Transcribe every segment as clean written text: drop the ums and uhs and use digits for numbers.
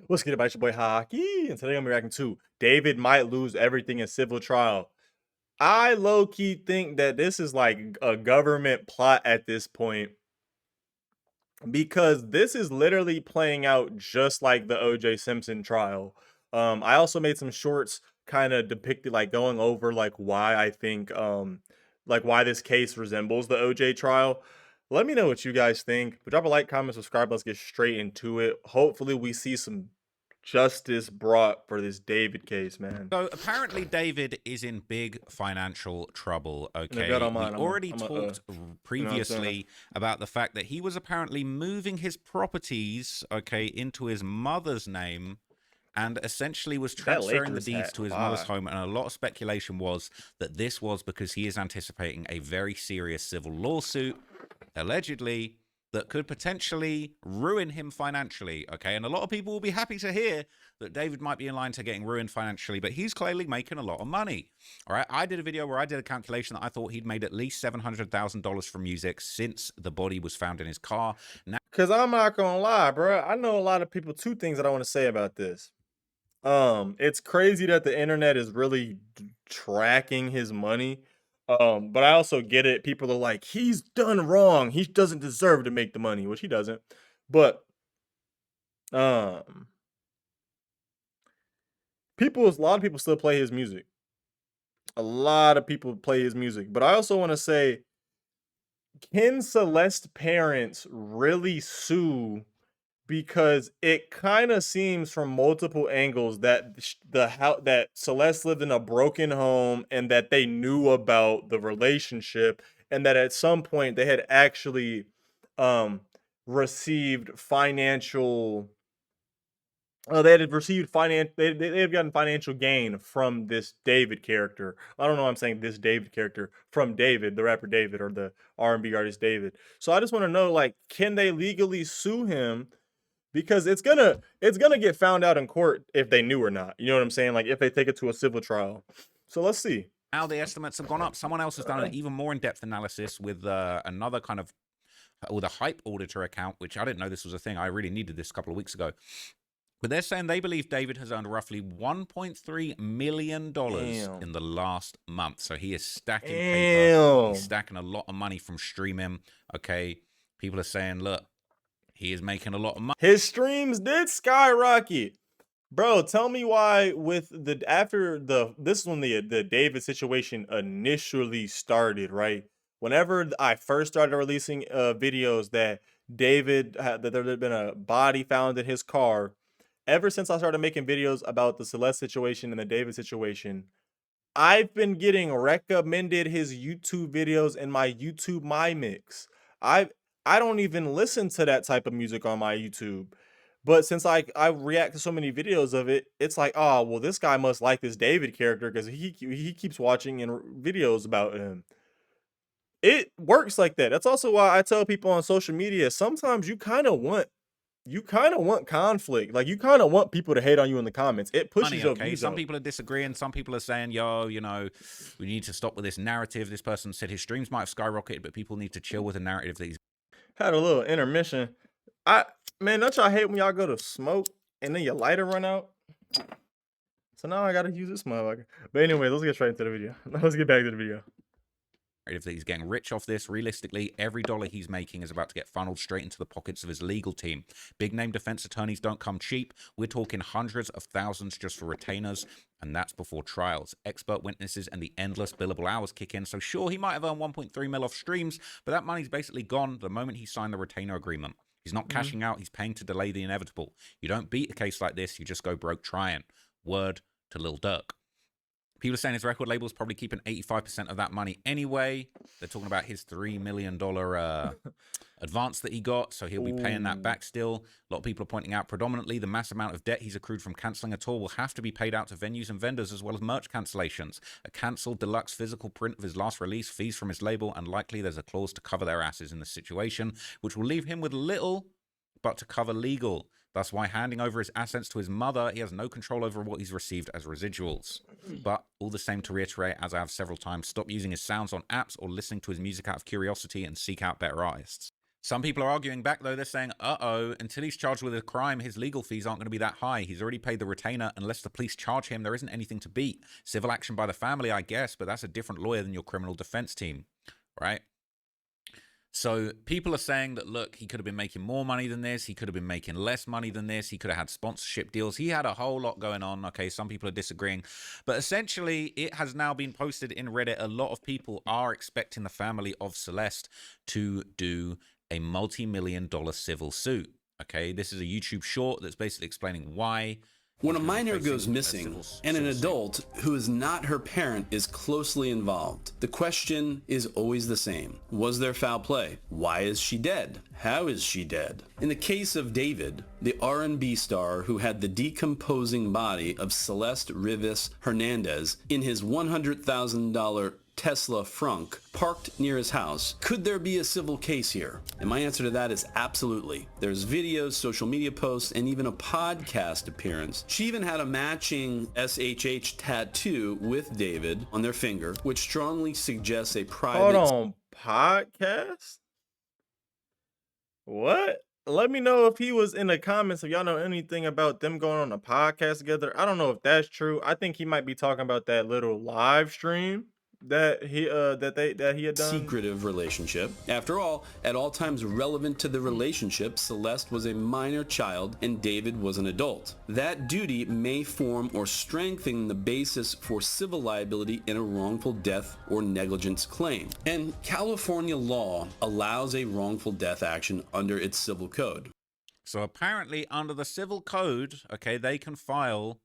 What's good, about your boy Hockey? And today I'm reacting to David might lose everything in civil trial. I low-key think that this is like a government plot at this point because this is literally playing out just like the OJ Simpson trial. I also made some shorts kind of depicted like going over like why I think like why this case resembles the OJ trial. Let me know what you guys think. But drop a like, comment, subscribe. Let's get straight into it. Hopefully we see some justice brought for this David case, man. So apparently David is in big financial trouble, And if y'all okay? don't We mind, already I'm a, talked you know what I'm saying? previously about the fact that he was apparently moving his properties, okay, into his mother's name and essentially was That transferring the Lakers deeds hat, to his mother's fire. home. And a lot of speculation was that this was because he is anticipating a very serious civil lawsuit, allegedly, that could potentially ruin him financially, okay? And a lot of people will be happy to hear that David might be in line to getting ruined financially, but he's clearly making a lot of money, all right? I did a video where I did a calculation that I thought he'd made at least $700,000 from music since the body was found in his car. Now, Cause I'm not gonna lie, bro. I know a lot of people. Two things that I want to say about this. It's crazy that the internet is really tracking his money. But I also get it. People are like, he's done wrong. He doesn't deserve to make the money, which he doesn't. But um, a lot of people still play his music. A lot of people play his music. But I also want to say, can Celeste's parents really sue? Because it kind of seems from multiple angles that that Celeste lived in a broken home and that they knew about the relationship and that at some point they had actually um received financial they had received they have gotten financial gain from this David character. I don't know why I'm saying this David character, from David, the rapper David, or the R&B artist David. So I just want to know, like, can they legally sue him? Because it's gonna get found out in court if they knew or not. You know what I'm saying? Like if they take it to a civil trial. So let's see. the estimates have gone up. Someone else has done an even more in-depth analysis with another kind of with a hype auditor account, which I didn't know this was a thing. I really needed this a couple of weeks ago. But they're saying they believe David has earned roughly $1.3 million Damn. in the last month. So he is stacking paper. He's Damn. stacking a lot of money from streaming. Okay. People are saying, look, he is making a lot of money. His streams did skyrocket. Bro, tell me why with the after the this is when the David situation initially started, right? Whenever I first started releasing videos that David had, that there had been a body found in his car, ever since I started making videos about the Celeste situation and the David situation, I've been getting recommended his YouTube videos in my YouTube My Mix. I I don't even listen to that type of music on my YouTube. But since I react to so many videos of it, it's like, oh well, this guy must like this David character because he keeps watching and videos about him. It works like that. That's also why I tell people on social media sometimes you kind of want conflict. Like you kind of want people to hate on you in the comments. It pushes your Okay, views some up. people are disagreeing. Some people are saying, yo, you know, we need to stop with this narrative. This person said his streams might have skyrocketed, but people need to chill with the narrative that he's Had a little intermission. I Man, don't y'all hate when y'all go to smoke and then your lighter run out? So now I gotta use this motherfucker. But anyway, let's get straight into the video. Let's get back to the video. that he's getting rich off this. Realistically, every dollar he's making is about to get funneled straight into the pockets of his legal team. Big name defense attorneys don't come cheap. We're talking hundreds of thousands just for retainers, and that's before trials. Expert witnesses and the endless billable hours kick in. So sure, he might have earned 1.3 mil off streams, but that money's basically gone the moment he signed the retainer agreement. He's not cashing out, he's paying to delay the inevitable. You don't beat a case like this, you just go broke trying. Word to Lil Durk. People are saying his record label is probably keeping 85% of that money anyway. They're talking about his $3 million advance that he got, so he'll be paying that back still. A lot of people are pointing out predominantly the mass amount of debt he's accrued from cancelling a tour will have to be paid out to venues and vendors as well as merch cancellations. A cancelled deluxe physical print of his last release, fees from his label, and likely there's a clause to cover their asses in this situation, which will leave him with little but to cover legal. That's why handing over his assets to his mother, he has no control over what he's received as residuals. But all the same, to reiterate, as I have several times, stop using his sounds on apps or listening to his music out of curiosity and seek out better artists. Some people are arguing back, though. They're saying, until he's charged with a crime, his legal fees aren't going to be that high. He's already paid the retainer. Unless the police charge him, there isn't anything to beat. Civil action by the family, I guess, but that's a different lawyer than your criminal defense team, right? So people are saying that, look, he could have been making more money than this. He could have been making less money than this. He could have had sponsorship deals. He had a whole lot going on. Okay, some people are disagreeing. But essentially, it has now been posted in Reddit. A lot of people are expecting the family of Celeste to do a multi-million-dollar civil suit. Okay, this is a YouTube short that's basically explaining why. When a minor goes missing and an adult who is not her parent is closely involved, the question is always the same. Was there foul play? Why is she dead? How is she dead? In the case of David, the R&B star who had the decomposing body of Celeste Rivas Hernandez in his $100,000 Tesla Frunk parked near his house, could there be a civil case here? And my answer to that is absolutely. There's videos, social media posts, and even a podcast appearance. She even had a matching SHH tattoo with David on their finger, which strongly suggests a private... Hold on, podcast? What? Let me know if he was in the comments if y'all know anything about them going on a podcast together. I don't know if that's true. I think he might be talking about that little live stream that he had done. Secretive relationship. After all, at all times relevant to the relationship, Celeste was a minor child and David was an adult. That duty may form or strengthen the basis for civil liability in a wrongful death or negligence claim. And California law allows a wrongful death action under its civil code. So apparently under the civil code, okay, they can file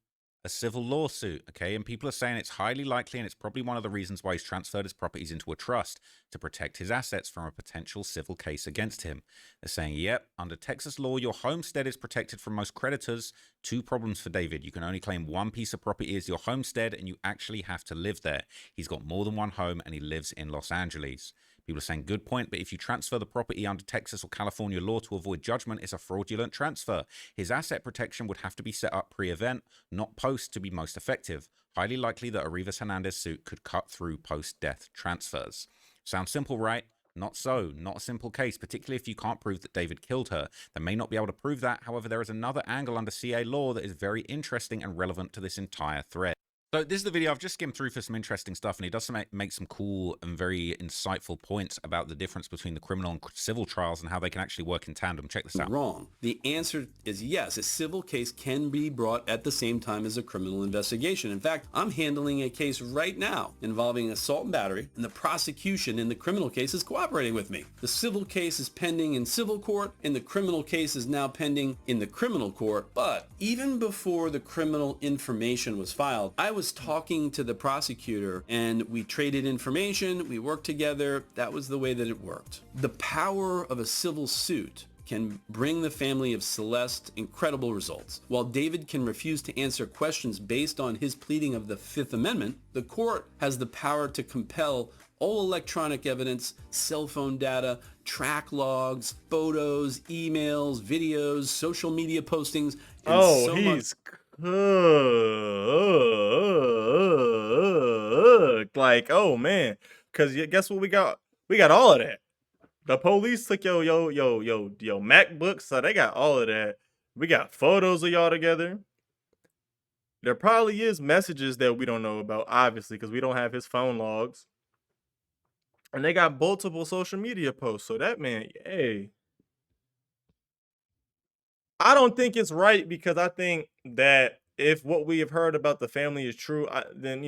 a civil lawsuit, okay? And people are saying it's highly likely, and it's probably one of the reasons why he's transferred his properties into a trust to protect his assets from a potential civil case against him. They're saying, yep, under Texas law, your homestead is protected from most creditors. 2 problems for David. You can only claim one piece of property as your homestead, and you actually have to live there. He's got more than one home, and he lives in Los Angeles. People are saying, good point, but if you transfer the property under Texas or California law to avoid judgment, it's a fraudulent transfer. His asset protection would have to be set up pre-event, not post, to be most effective. Highly likely that a Rivas Hernandez suit could cut through post-death transfers. Sounds simple, right? Not so. Not a simple case, particularly if you can't prove that David killed her. They may not be able to prove that. However, there is another angle under CA law that is very interesting and relevant to this entire thread. So this is the video I've just skimmed through for some interesting stuff, and he does make some cool and very insightful points about the difference between the criminal and civil trials and how they can actually work in tandem. Check this out. Wrong. The answer is yes. A civil case can be brought at the same time as a criminal investigation. In fact, I'm handling a case right now involving assault and battery, and the prosecution in the criminal case is cooperating with me. The civil case is pending in civil court, and the criminal case is now pending in the criminal court. But even before the criminal information was filed, I was talking to the prosecutor and we traded information, we worked together. That was the way that it worked. The power of a civil suit can bring the family of Celeste incredible results. While David can refuse to answer questions based on his pleading of the Fifth Amendment, the court has the power to compel all electronic evidence, cell phone data, track logs, photos, emails, videos, social media postings, and so much. Like, oh man, because guess what we got? We got all of that. The police took your MacBook, so they got all of that. We got photos of y'all together. There probably is messages that we don't know about, obviously, because we don't have his phone logs. And they got multiple social media posts. So that man, hey. I don't think it's right because I think that if what we have heard about the family is true, then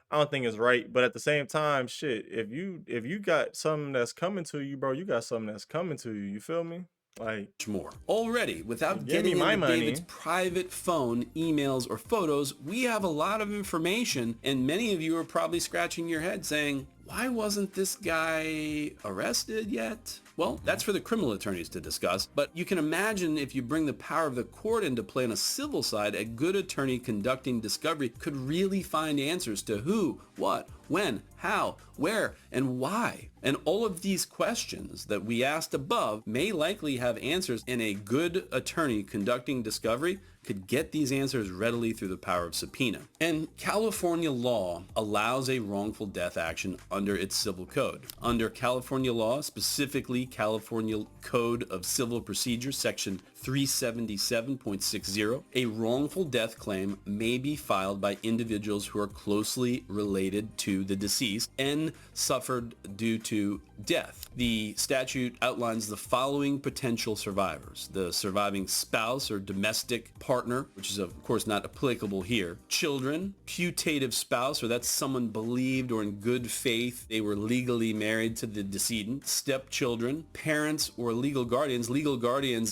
I don't think it's right. But at the same time, shit, if you got something that's coming to you, bro, you got something that's coming to you. You feel me? Like more. Already, without give me getting my into money. David's private phone, emails, or photos, we have a lot of information, and many of you are probably scratching your head saying, why wasn't this guy arrested yet? Well, that's for the criminal attorneys to discuss, but you can imagine if you bring the power of the court into play on a civil side, a good attorney conducting discovery could really find answers to who, what, when, how, where, and why. And all of these questions that we asked above may likely have answers, and a good attorney conducting discovery could get these answers readily through the power of subpoena. And California law allows a wrongful death action under its civil code. Under California law, specifically California Code of Civil Procedure, section 377.60, a wrongful death claim may be filed by individuals who are closely related to the deceased and suffered due to death. The statute outlines the following potential survivors: the surviving spouse or domestic partner, which is of course not applicable here; children, putative spouse, or that's someone believed or in good faith they were legally married to the decedent; stepchildren, parents or legal guardians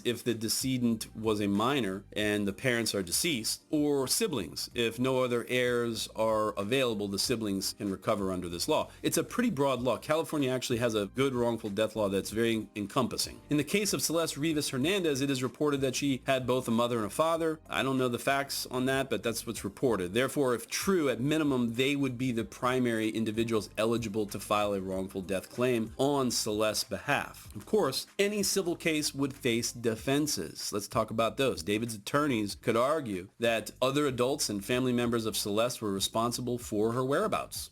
if the decedent was a minor and the parents are deceased; or siblings. If no other heirs are available, the siblings can recover under this law. It's a pretty broad law. California actually has a good wrongful death law that's very encompassing. In the case of Celeste Rivas Hernandez, it is reported that she had both a mother and a father. I don't know the facts on that, but that's what's reported. Therefore, if true, at minimum, they would be the primary individuals eligible to file a wrongful death claim on Celeste's behalf. Of course, any civil case would face defenses. Let's talk about those. David's attorneys could argue that other adults and family members of Celeste were responsible for her whereabouts,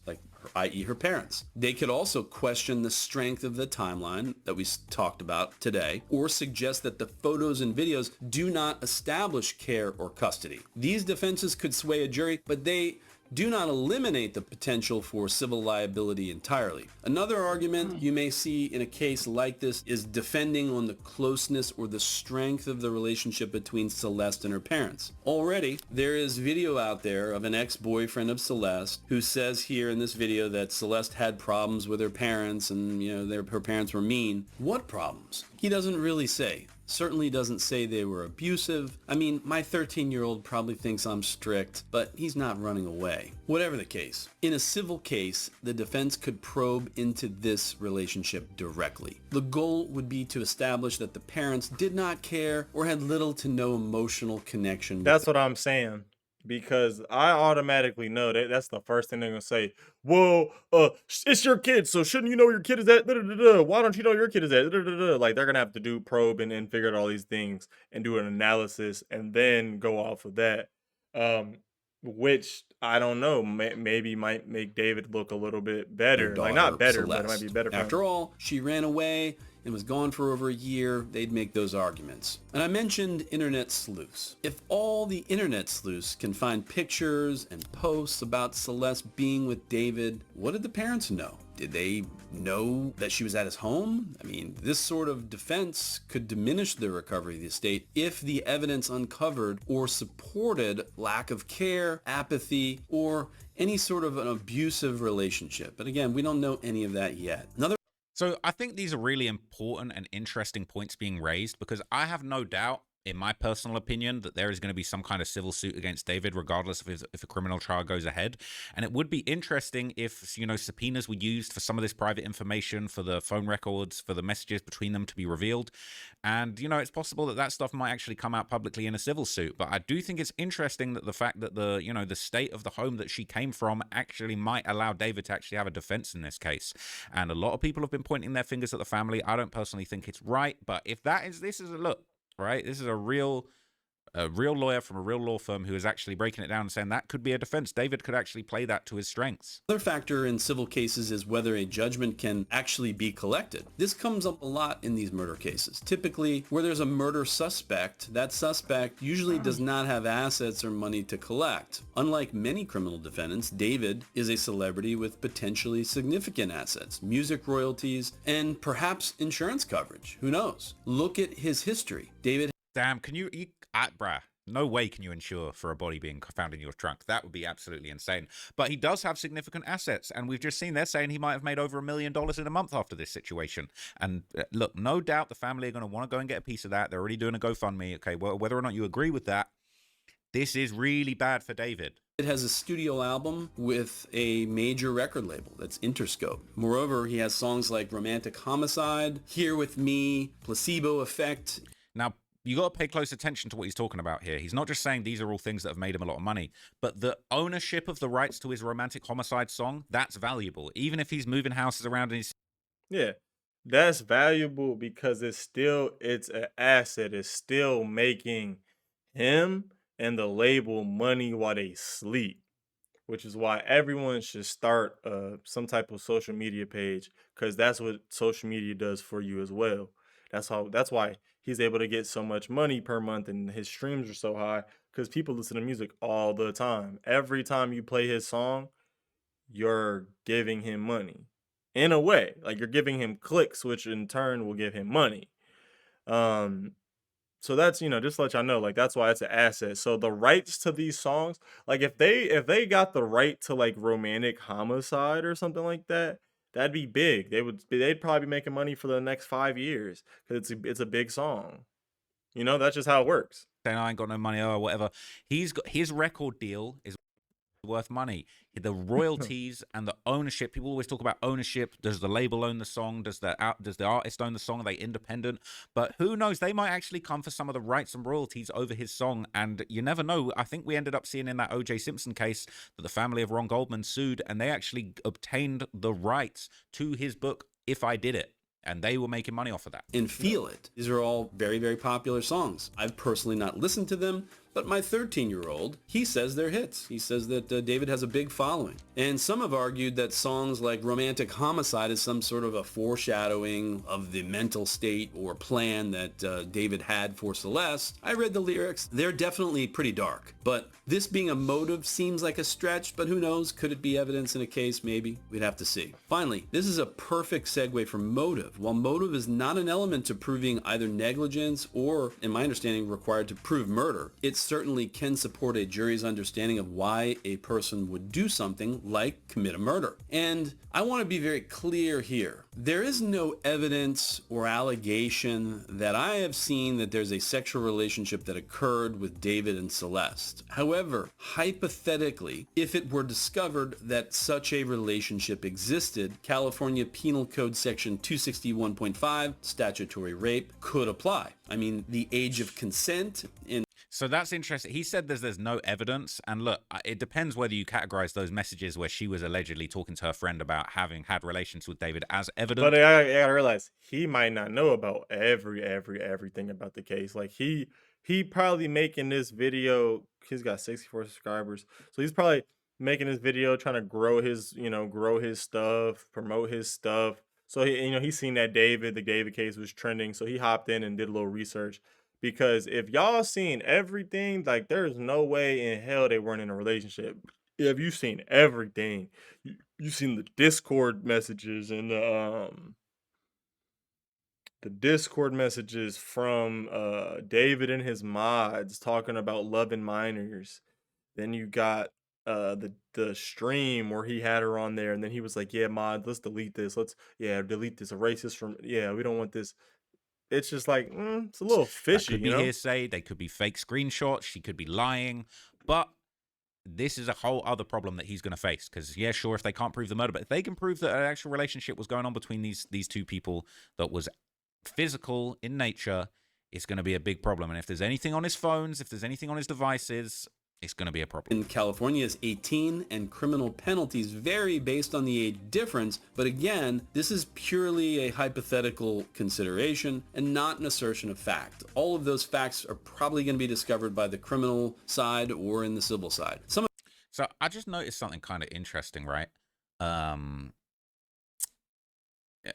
i.e. her parents. They could also question the strength of the timeline that we talked about today, or suggest that the photos and videos do not establish care or custody. These defenses could sway a jury, but they do not eliminate the potential for civil liability entirely. Another argument you may see in a case like this is defending on the closeness or the strength of the relationship between Celeste and her parents. Already, there is video out there of an ex-boyfriend of Celeste who says here in this video that Celeste had problems with her parents and, her parents were mean. What problems? He doesn't really say. Certainly doesn't say they were abusive. I mean, my 13-year-old probably thinks I'm strict, but he's not running away. Whatever the case, in a civil case, the defense could probe into this relationship directly. The goal would be to establish that the parents did not care or had little to no emotional connection. That's what I'm saying. Because I automatically know that that's the first thing they're gonna say. Well, it's your kid, so shouldn't you know your kid is at? Why don't you know your kid is at? Like they're gonna have to do probe and figure out all these things and do an analysis and then go off of that. Which I don't know, maybe might make David look a little bit better. Like not better, but it might be better for him. After all, she ran away and was gone for over a year. They'd make those arguments. And I mentioned internet sleuths. If all the internet sleuths can find pictures and posts about Celeste being with David, what did the parents know? Did they know that she was at his home? I mean, this sort of defense could diminish the recovery of the estate if the evidence uncovered or supported lack of care, apathy, or any sort of an abusive relationship. But again, we don't know any of that yet. So I think these are really important and interesting points being raised, because I have no doubt, in my personal opinion, that there is going to be some kind of civil suit against David, regardless of if a criminal trial goes ahead. And it would be interesting if, subpoenas were used for some of this private information, for the phone records, for the messages between them to be revealed. And, it's possible that that stuff might actually come out publicly in a civil suit. But I do think it's interesting that the fact that the state of the home that she came from actually might allow David to actually have a defense in this case. And a lot of people have been pointing their fingers at the family. I don't personally think it's right. But if this is a look, right? This is a real lawyer from a real law firm who is actually breaking it down and saying that could be a defense. David could actually play that to his strengths. Another factor in civil cases is whether a judgment can actually be collected. This comes up a lot in these murder cases. Typically, where there's a murder suspect, that suspect usually does not have assets or money to collect. Unlike many criminal defendants, David is a celebrity with potentially significant assets, music royalties, and perhaps insurance coverage. Who knows? Look at his history. David. Damn, bruh, no way can you insure for a body being found in your trunk. That would be absolutely insane. But he does have significant assets, and we've just seen they're saying he might have made over $1 million in a month after this situation. And look, no doubt the family are going to want to go and get a piece of that. They're already doing a GoFundMe. Okay, well, whether or not you agree with that, this is really bad for David. It has a studio album with a major record label that's Interscope. Moreover, he has songs like Romantic Homicide, Here With Me, Placebo Effect. Now, you got to pay close attention to what he's talking about here. He's not just saying these are all things that have made him a lot of money, but the ownership of the rights to his Romantic Homicide song, that's valuable. Even if he's moving houses around and he's... Yeah, that's valuable because it's an asset. It's still making him and the label money while they sleep, which is why everyone should start some type of social media page, because that's what social media does for you as well. That's why he's able to get so much money per month and his streams are so high, because people listen to music all the time. Every time you play his song, you're giving him money. In a way, like you're giving him clicks, which in turn will give him money. Um, so that's, just to let y'all know, like that's why it's an asset. So the rights to these songs, like if they got the right to like Romantic Homicide or something like that, that'd be big. They'd probably be making money for the next 5 years because it's a big song. That's just how it works. Saying I ain't got no money or whatever. He's got his record deal is worth money. The royalties and the ownership. People always talk about ownership. Does the label own the song? Does the artist own the song? Are they independent? But who knows? They might actually come for some of the rights and royalties over his song. And you never know. I think we ended up seeing in that O.J. Simpson case that the family of Ron Goldman sued, and they actually obtained the rights to his book, If I Did It. And they were making money off of that. And Feel It. These are all very, very popular songs. I've personally not listened to them, but my 13-year-old, he says they're hits. He says that David has a big following. And some have argued that songs like Romantic Homicide is some sort of a foreshadowing of the mental state or plan that David had for Celeste. I read the lyrics. They're definitely pretty dark. But this being a motive seems like a stretch, but who knows? Could it be evidence in a case? Maybe. We'd have to see. Finally, this is a perfect segue from motive. While motive is not an element to proving either negligence or, in my understanding, required to prove murder, it certainly can support a jury's understanding of why a person would do something like commit a murder. And I want to be very clear here. There is no evidence or allegation that I have seen that there's a sexual relationship that occurred with David and Celeste. However, hypothetically, if it were discovered that such a relationship existed, California Penal Code Section 261.5, statutory rape, could apply. I mean, the age of consent in So that's interesting. He said there's no evidence. And look, it depends whether you categorize those messages where she was allegedly talking to her friend about having had relations with David as evidence. But I gotta realize he might not know about everything about the case. Like he probably making this video. He's got 64 subscribers, so he's probably making this video trying to grow his stuff, promote his stuff. So he's seen that the David case was trending, so he hopped in and did a little research. Because if y'all seen everything, like there's no way in hell they weren't in a relationship. If you seen everything, you seen the Discord messages and the Discord messages from David and his mods talking about loving minors. Then you got the stream where he had her on there, and then he was like, "Yeah, mods, let's delete this. Delete this. Erase this from. Yeah, we don't want this." It's just like it's a little fishy, That could be hearsay. They could be fake screenshots. She could be lying. But this is a whole other problem that he's going to face. Because, yeah, sure, if they can't prove the murder, but if they can prove that an actual relationship was going on between these two people that was physical in nature, it's going to be a big problem. And if there's anything on his phones, if there's anything on his devices, it's going to be a problem. In California is 18, and criminal penalties vary based on the age difference. But again, this is purely a hypothetical consideration and not an assertion of fact. All of those facts are probably going to be discovered by the criminal side or in the civil side. So I just noticed something kind of interesting, right?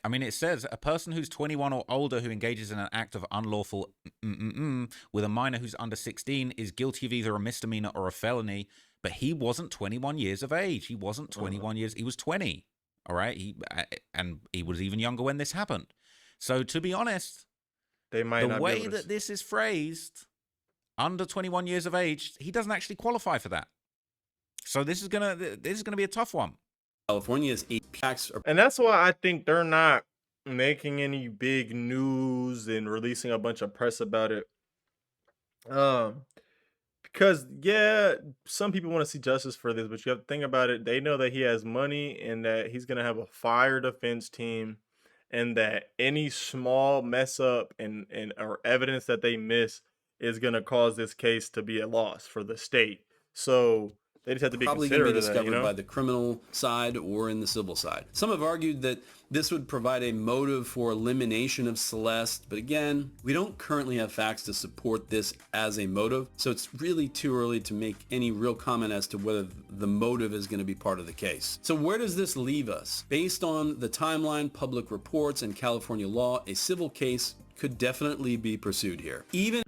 I mean, it says a person who's 21 or older who engages in an act of unlawful with a minor who's under 16 is guilty of either a misdemeanor or a felony. But he wasn't 21 years of age. He wasn't 21 years. He was 20. All right. He was even younger when this happened. So to be honest, the way that this is phrased, under 21 years of age, he doesn't actually qualify for that. So this is gonna be a tough one. California is 8 packs. And that's why I think they're not making any big news and releasing a bunch of press about it. Because some people want to see justice for this, but you have to think about it. They know that he has money and that he's gonna have a fire defense team, and that any small mess up and or evidence that they miss is gonna cause this case to be a loss for the state. So They just have to be probably going to be considerate of that, discovered you know? by the criminal side or in the civil side. Some have argued that this would provide a motive for elimination of Celeste, but again, we don't currently have facts to support this as a motive, so it's really too early to make any real comment as to whether the motive is going to be part of the case. So where does this leave us? Based on the timeline, public reports, and California law, a civil case could definitely be pursued here. Even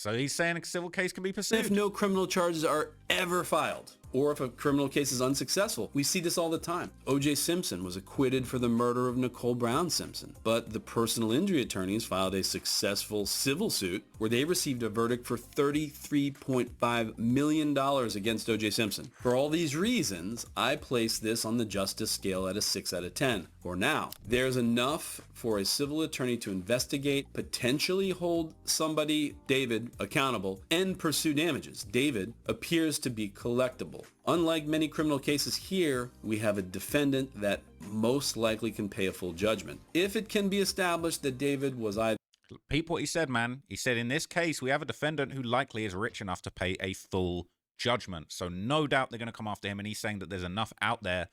So he's saying a civil case can be if pursued. no criminal charges are ever filed, or if a criminal case is unsuccessful. We see this all the time. O.J. Simpson was acquitted for the murder of Nicole Brown Simpson, but the personal injury attorneys filed a successful civil suit where they received a verdict for $33.5 million against O.J. Simpson. For all these reasons, I place this on the justice scale at a 6 out of 10. For now, there's enough for a civil attorney to investigate, potentially hold somebody, David, accountable, and pursue damages. David appears to be collectible. Unlike many criminal cases here, we have a defendant that most likely can pay a full judgment. If it can be established that David was either... Peep what he said, man. He said, in this case, we have a defendant who likely is rich enough to pay a full judgment. So no doubt they're going to come after him, and he's saying that there's enough out there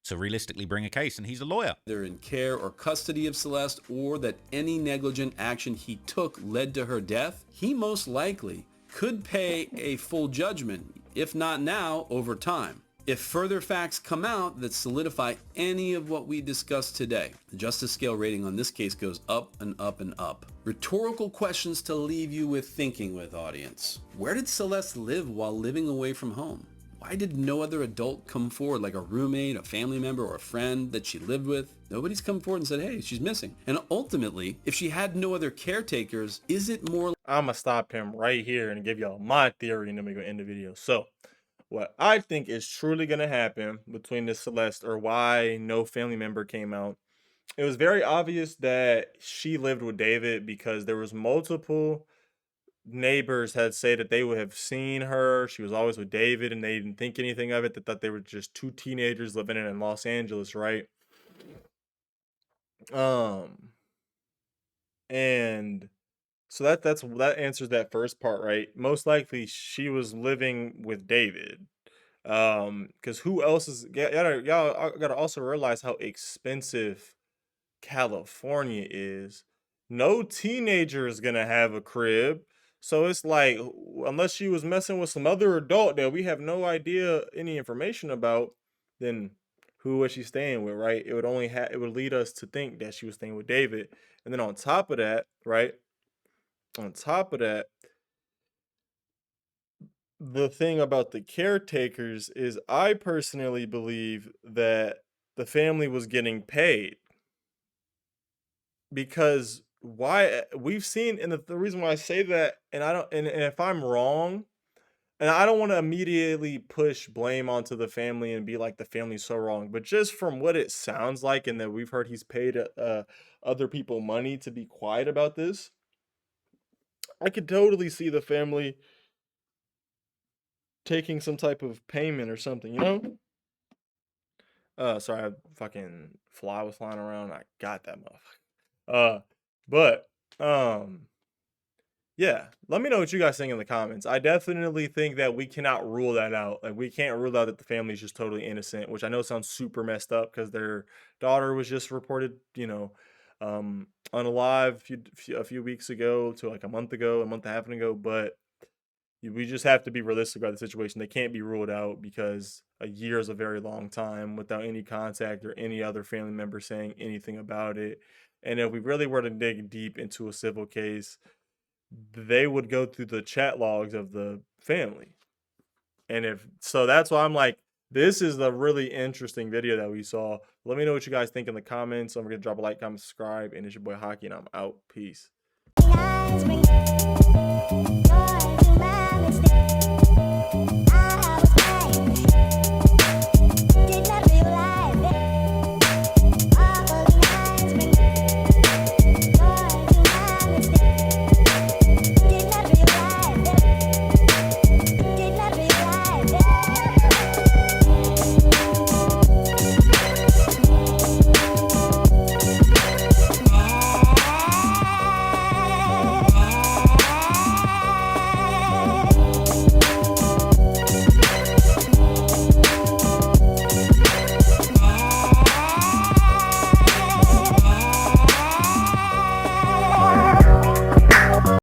to realistically bring a case, and he's a lawyer. They're in care or custody of Celeste, or that any negligent action he took led to her death, he most likely could pay a full judgment, if not now, over time. If further facts come out that solidify any of what we discussed today, the justice scale rating on this case goes up and up and up. Rhetorical questions to leave you with thinking with, audience. Where did Celeste live while living away from home? Why did no other adult come forward, like a roommate, a family member, or a friend that she lived with? Nobody's come forward and said, hey, she's missing. And ultimately, if she had no other caretakers, is it more... I'm going to stop him right here and give y'all my theory, and then we're going to end the video. So, what I think is truly going to happen between this Celeste, or why no family member came out, it was very obvious that she lived with David because there was multiple neighbors had said that they would have seen her. She was always with David, and they didn't think anything of it. They thought they were just two teenagers living in Los Angeles, right? And so that answers that first part, right? Most likely she was living with David. Because who else is y'all gotta also realize how expensive California is. No teenager is gonna have a crib. So it's like, unless she was messing with some other adult that we have no idea any information about, then who was she staying with, right? It would only it would lead us to think that she was staying with David. And then on top of that, right? On top of that, the thing about the caretakers is I personally believe that the family was getting paid. Because why we've seen, and the reason why I say that, and I don't, and if I'm wrong, and I don't want to immediately push blame onto the family and be like the family's so wrong, but just from what it sounds like, and that we've heard he's paid other people money to be quiet about this, I could totally see the family taking some type of payment or something, you know? Sorry, a fucking fly was flying around. I got that motherfucker. But yeah, let me know what you guys think in the comments. I definitely think that we cannot rule that out. Like, we can't rule out that the family is just totally innocent, which I know sounds super messed up because their daughter was just reported, unalive a few weeks ago to like a month and a half ago. But we just have to be realistic about the situation. They can't be ruled out because a year is a very long time without any contact or any other family member saying anything about it. And if we really were to dig deep into a civil case, they would go through the chat logs of the family. And if so, that's why I'm like, this is a really interesting video that we saw. Let me know what you guys think in the comments. Don't forget to drop a like, comment, subscribe. And it's your boy Haki, and I'm out. Peace.